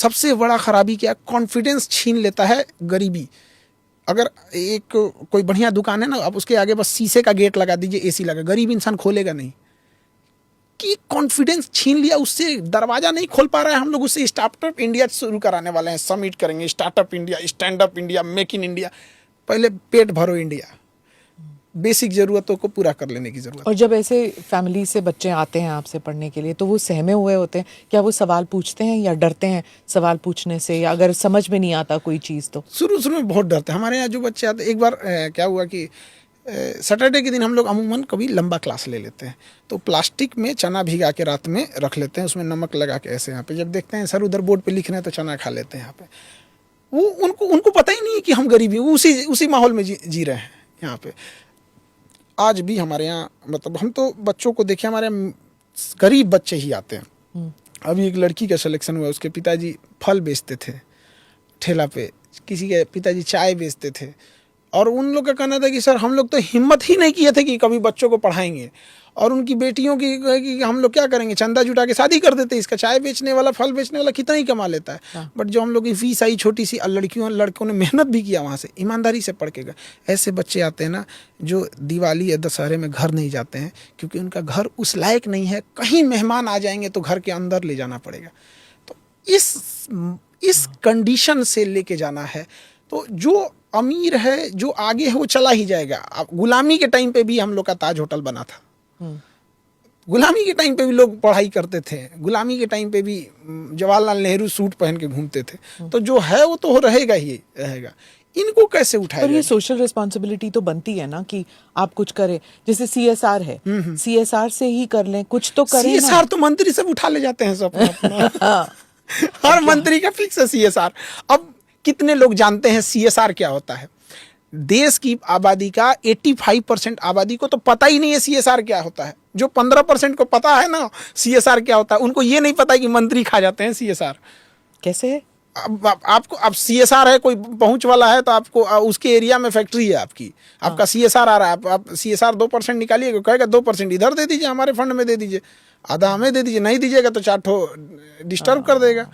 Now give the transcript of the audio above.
सबसे बड़ा खराबी क्या, कॉन्फिडेंस छीन लेता है गरीबी। अगर एक कोई बढ़िया दुकान है ना, आप उसके आगे बस शीशे का गेट लगा दीजिए, एसी लगा, गरीब इंसान खोलेगा नहीं, कि कॉन्फिडेंस छीन लिया, उससे दरवाजा नहीं खोल पा रहा है। हम लोग उससे स्टार्टअप इंडिया शुरू कराने वाले हैं, समिट करेंगे, startup India, stand up India, make in India. पहले पेट भरो इंडिया, बेसिक जरूरतों को पूरा कर लेने की जरूरत। और जब ऐसे फैमिली से बच्चे आते हैं आपसे पढ़ने के लिए, तो वो सहमे हुए होते हैं, क्या वो सवाल पूछते हैं या डरते हैं सवाल पूछने से, या अगर समझ में नहीं आता कोई चीज़ तो? शुरू में बहुत डरते हैं। हमारे यहाँ जो बच्चे आते, एक बार क्या हुआ कि सैटरडे के दिन हम लोग अमूमन कभी लंबा क्लास ले लेते हैं, तो प्लास्टिक में चना भिगा के रात में रख लेते हैं, उसमें नमक लगा के ऐसे। यहाँ पे जब देखते हैं सर उधर बोर्ड पे लिख रहे हैं तो चना खा लेते हैं यहाँ पे। वो उनको पता ही नहीं है कि हम गरीबी, उसी माहौल में जी रहे हैं यहाँ पे। आज भी हमारे यहाँ, मतलब हम तो बच्चों को देखे, हमारे यहाँ गरीब बच्चे ही आते हैं। अभी एक लड़की का सिलेक्शन हुआ, उसके पिताजी फल बेचते थे ठेला पे, किसी के पिताजी चाय बेचते थे, और उन लोग का कहना था कि सर हम लोग तो हिम्मत ही नहीं किए थे कि कभी बच्चों को पढ़ाएंगे, और उनकी बेटियों की कि हम लोग क्या करेंगे, चंदा जुटा के शादी कर देते। इसका चाय बेचने वाला, फल बेचने वाला कितना ही कमा लेता है। बट जो हम लोग की फीस आई छोटी सी, लड़कों ने मेहनत भी किया, वहाँ से ईमानदारी से पढ़ के गए। ऐसे बच्चे आते हैं ना, जो दिवाली या दशहरे में घर नहीं जाते हैं, क्योंकि उनका घर उस लायक नहीं है। कहीं मेहमान आ जाएंगे तो घर के अंदर ले जाना पड़ेगा। तो इस कंडीशन से लेके जाना है। तो जो अमीर है, जो आगे है, वो चला ही जाएगा। अब गुलामी के टाइम पे भी हम लोग का ताज होटल बना था, गुलामी के टाइम पे भी लोग पढ़ाई करते थे, गुलामी के टाइम पे भी जवाहरलाल नेहरू सूट पहन के घूमते थे। तो जो है वो तो रहेगा ही रहेगा। इनको कैसे उठाया? पर ये सोशल रिस्पॉन्सिबिलिटी तो बनती है ना कि आप कुछ करें, जैसे CSR है, CSR से ही कर लें, कुछ तो करें। CSR तो मंत्री सब उठा ले जाते हैं सब अपना। हर मंत्री का फिक्स है CSR। अब कितने लोग जानते हैं CSR क्या होता है? देश की आबादी का 85% आबादी को तो पता ही नहीं है CSR क्या होता है। जो 15% को पता है ना CSR क्या होता है, उनको ये नहीं पता है कि मंत्री खा जाते हैं CSR। कैसे है? अब CSR है, कोई पहुंच वाला है तो आपको उसके एरिया में फैक्ट्री है आपकी, आपका CSR आ रहा है, आप CSR 2% निकालिए, कहेगा 2% इधर दे दीजिए, हमारे फंड में दे दीजिए, आधा हमें दे दीजिए, नहीं दीजिएगा तो 4 ठो डिस्टर्ब कर देगा।